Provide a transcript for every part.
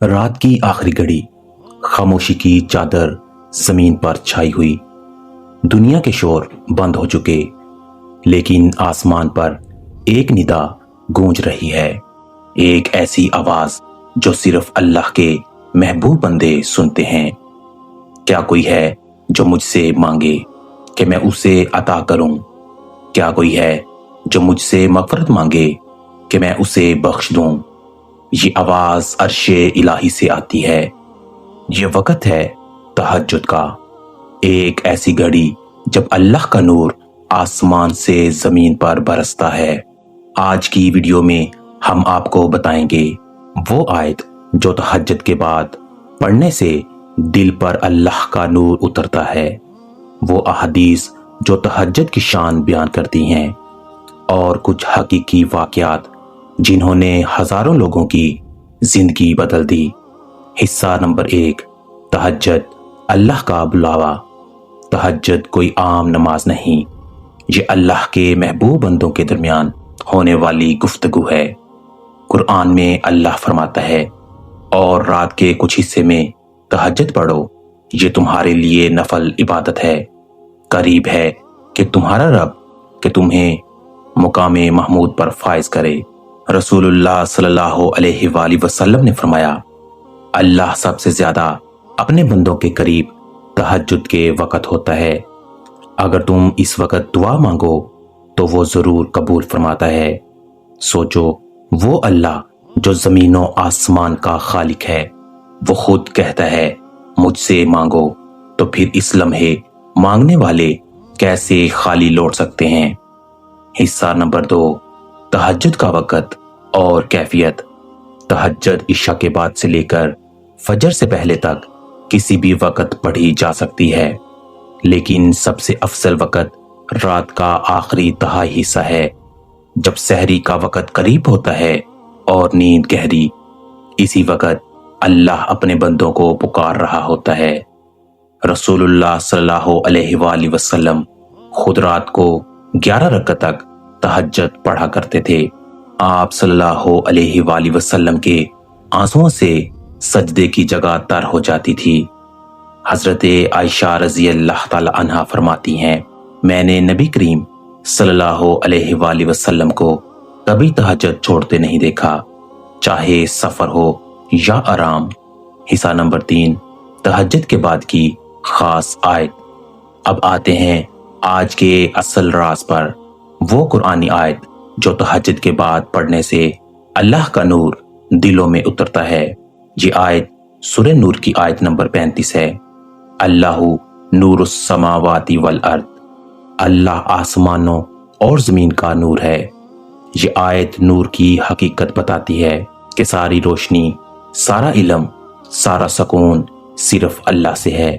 रात की आखिरी घड़ी, खामोशी की चादर जमीन पर छाई हुई। दुनिया के शोर बंद हो चुके, लेकिन आसमान पर एक निदा गूंज रही है। एक ऐसी आवाज जो सिर्फ अल्लाह के महबूब बंदे सुनते हैं। क्या कोई है जो मुझसे मांगे कि मैं उसे अता करूं? क्या कोई है जो मुझसे मगफरत मांगे कि मैं उसे बख्श दूं? ये आवाज अर्शे इलाही से आती है। ये वक्त है तहज्जुद का, एक ऐसी घड़ी जब अल्लाह का नूर आसमान से जमीन पर बरसता है। आज की वीडियो में हम आपको बताएंगे वो आयत जो तहज्जुद के बाद पढ़ने से दिल पर अल्लाह का नूर उतरता है, वो अहादीस जो तहज्जुद की शान बयान करती हैं, और कुछ हकीकी वाकयात जिन्होंने हजारों लोगों की जिंदगी बदल दी। हिस्सा नंबर 1, तहज्जुद, अल्लाह का बुलावा। तहज्जुद कोई आम नमाज नहीं, ये अल्लाह के महबूब बंदों के दरमियान होने वाली गुफ्तगू है। कुरान में अल्लाह फरमाता है, और रात के कुछ हिस्से में तहज्जुद पढ़ो, ये तुम्हारे लिए नफल इबादत है। करीब है कि तुम्हारा रब कि तुम्हें मुकामे महमूद पर फाइज करे। रसूलुल्लाह सल्लल्लाहु अलैहि वसल्लम ने फरमाया, अल्लाह सबसे ज्यादा अपने बंदों के करीब तहज्जुद के वक़्त होता है। अगर तुम इस वक़्त दुआ मांगो तो वो जरूर कबूल फरमाता है। सोचो, वो अल्लाह जो जमीनों आसमान का खालिक है, वो खुद कहता है मुझसे मांगो, तो फिर इस लम्हे मांगने वाले कैसे खाली लौट सकते हैं। हिस्सा नंबर 2, तहज्जुद का वक़्त और कैफियत। तहज्जुद इशा के बाद से लेकर फजर से पहले तक किसी भी वक़्त पढ़ी जा सकती है, लेकिन सबसे अफजल वक़्त रात का आखिरी तिहाई हिस्सा है, जब सहरी का वक़्त करीब होता है और नींद गहरी। इसी वक़्त अल्लाह अपने बंदों को पुकार रहा होता है। रसूलुल्लाह सल्लल्लाहु अलैहि वसल्लम खुद रात को 11 रकअत तक तहज्जुद पढ़ा करते थे। आप सल्लल्लाहु अलैहि वसल्लम के आंसुओं से सजदे की जगह तर हो जाती थी। हजरत आयशा रजी अल्लाह ताला अन्हा फरमाती हैं, मैंने नबी करीम सल्लल्लाहु अलैहि वसल्लम को कभी तहज्जुद छोड़ते नहीं देखा, चाहे सफर हो या आराम। हिस्सा नंबर 3, तहज्जुद के बाद की खास आयत। अब आते हैं आज के असल राज पर, वो कुरानी आयत जो तहज्जुद के बाद पढ़ने से अल्लाह का नूर दिलों में उतरता है। ये आयत सूरह नूर की आयत नंबर 35 है। अल्लाहु नूरुस समावाति वल अर्द, अल्लाह आसमानों और जमीन का नूर है। ये आयत नूर की हकीकत बताती है कि सारी रोशनी, सारा इल्म, सारा सुकून सिर्फ अल्लाह से है।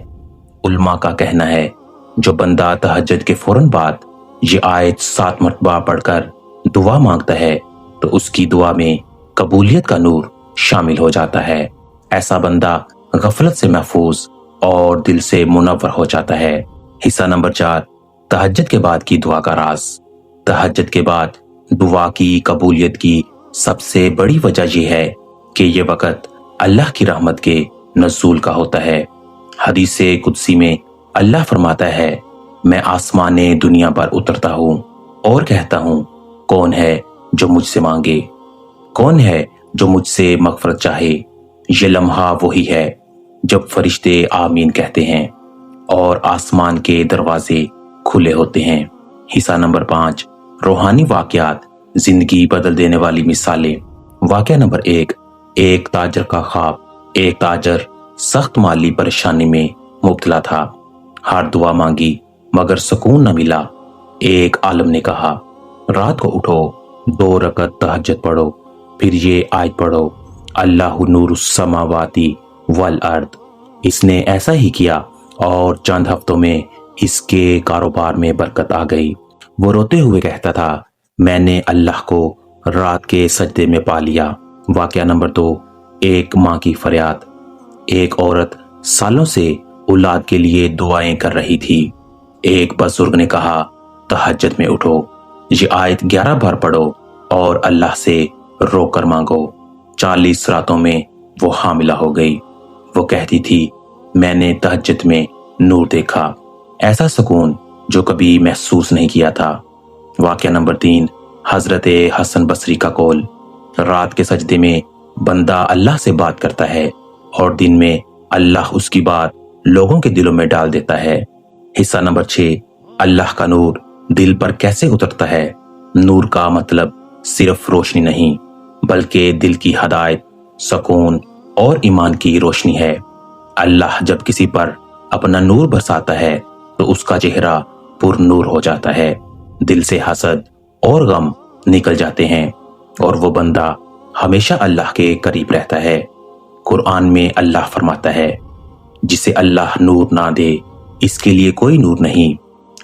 उल्मा का कहना है, जो बंदा तहज्जुद के फौरन बाद ये आयत 7 मरतबा पढ़कर दुआ मांगता है तो उसकी दुआ में कबूलियत का नूर शामिल हो जाता है। ऐसा बंदा गफलत से महफूज और दिल से मुनव्वर हो जाता है। हिस्सा नंबर 4, तहज्जुद के बाद की दुआ का राज। तहज्जुद के बाद दुआ की कबूलियत की सबसे बड़ी वजह यह है कि ये वक़्त अल्लाह की रहमत के नज़ूल का होता है। हदीस कुदसी में अल्लाह फरमाता है, मैं आसमाने दुनिया पर उतरता हूँ और कहता हूँ, कौन है जो मुझसे मांगे, कौन है जो मुझसे मगफरत चाहे। ये लम्हा वही है जब फरिश्ते आमीन कहते हैं और आसमान के दरवाजे खुले होते हैं। हिस्सा नंबर 5, रूहानी वाकयात, जिंदगी बदल देने वाली मिसालें। वाकया नंबर 1, एक ताजर का ख्वाब। एक ताजर सख्त माली परेशानी में मुब्तला था। हर दुआ मांगी मगर सुकून न मिला। एक आलम ने कहा, रात को उठो, 2 रकअत तहज्जुद पढ़ो, फिर ये आयत पढ़ो, अल्लाहु नूरुस समावाति वल अर्द। इसने ऐसा ही किया और चंद हफ्तों में इसके कारोबार में बरकत आ गई। वो रोते हुए कहता था, मैंने अल्लाह को रात के सजदे में पा लिया। वाकया नंबर 2, एक माँ की फरियाद। एक औरत सालों से औलाद के लिए दुआएं कर रही थी। एक बुजुर्ग ने कहा, तहज्जुद में उठो, ये आयत 11 बार पढ़ो और अल्लाह से रोकर मांगो। 40 रातों में वो हामिला हो गई। वो कहती थी, मैंने तहज्जुद में नूर देखा, ऐसा सुकून जो कभी महसूस नहीं किया था। वाक़या नंबर 3, हजरत हसन बसरी का कौल। रात के सजदे में बंदा अल्लाह से बात करता है और दिन में अल्लाह उसकी बात लोगों के दिलों में डाल देता है। हिस्सा नंबर 6, अल्लाह का नूर दिल पर कैसे उतरता है। नूर का मतलब सिर्फ रोशनी नहीं, बल्कि दिल की हदायत, सुकून और ईमान की रोशनी है। अल्लाह जब किसी पर अपना नूर बरसाता है तो उसका चेहरा पुरनूर हो जाता है, दिल से हसद और गम निकल जाते हैं और वो बंदा हमेशा अल्लाह के करीब रहता है। कुरान में अल्लाह फरमाता है, जिसे अल्लाह नूर ना दे इसके लिए कोई नूर नहीं।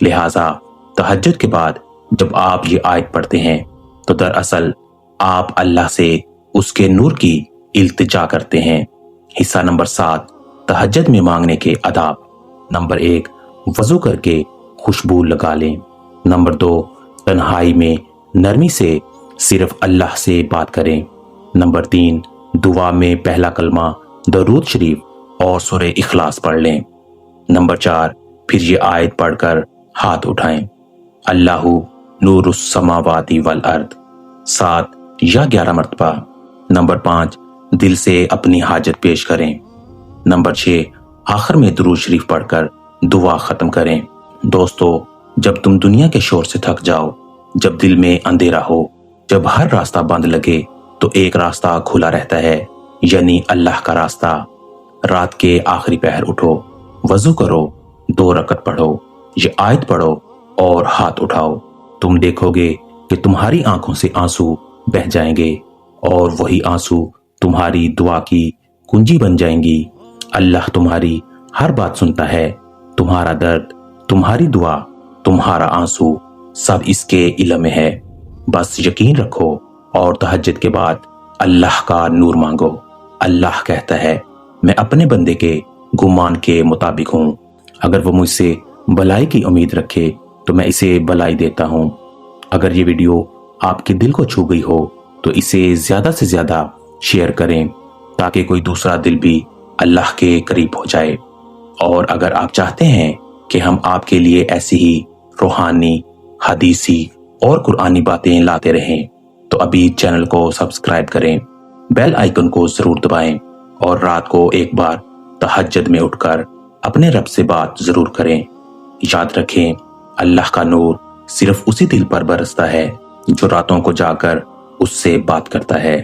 लिहाजा तहज्जुद के बाद जब आप ये आयत पढ़ते हैं तो दरअसल आप अल्लाह से उसके नूर की इल्तिजा करते हैं। हिस्सा नंबर 7, तहज्जुद में मांगने के आदाब। नंबर 1, वजू करके खुशबू लगा लें। नंबर 2, तन्हाई में नरमी से सिर्फ अल्लाह से बात करें। नंबर 3, दुआ में पहला कलमा दरूद शरीफ और सूरह इखलास पढ़ लें। नंबर 4, फिर ये आयत पढ़कर हाथ उठाएं, अल्लाहु नूरुस समावाति वल अर्द 7 या 11 मरतबा। नंबर 5, दिल से अपनी हाजत पेश करें। नंबर 6, आखिर में दुरूद शरीफ पढ़कर दुआ खत्म करें। दोस्तों, जब तुम दुनिया के शोर से थक जाओ, जब दिल में अंधेरा हो, जब हर रास्ता बंद लगे, तो एक रास्ता खुला रहता है, यानी अल्लाह का रास्ता। रात के आखिरी पहर उठो, वजू करो, 2 रकत पढ़ो, ये आयत पढ़ो और हाथ उठाओ। तुम देखोगे कि तुम्हारी आंखों से आंसू बह जाएंगे और वही आंसू तुम्हारी दुआ की कुंजी बन जाएंगी। अल्लाह तुम्हारी हर बात सुनता है, तुम्हारा दर्द, तुम्हारी दुआ, तुम्हारा आंसू सब इसके इल्म में है। बस यकीन रखो और तहज्जुद के बाद अल्लाह का नूर मांगो। अल्लाह कहता है, मैं अपने बंदे के गुमान के मुताबिक हूं। अगर वो मुझसे भलाई की उम्मीद रखे तो मैं इसे भलाई देता हूं। अगर ये वीडियो आपके दिल को छू गई हो तो इसे ज्यादा से ज्यादा शेयर करें ताकि कोई दूसरा दिल भी अल्लाह के करीब हो जाए। और अगर आप चाहते हैं कि हम आपके लिए ऐसी ही रूहानी, हदीसी और कुरानी बातें लाते रहें तो अभी चैनल को सब्सक्राइब करें, बेल आइकन को जरूर दबाएं और रात को एक बार तहज्जुद में उठकर अपने रब से बात जरूर करें। याद रखें, अल्लाह का नूर सिर्फ उसी दिल पर बरसता है जो रातों को जाकर उससे बात करता है।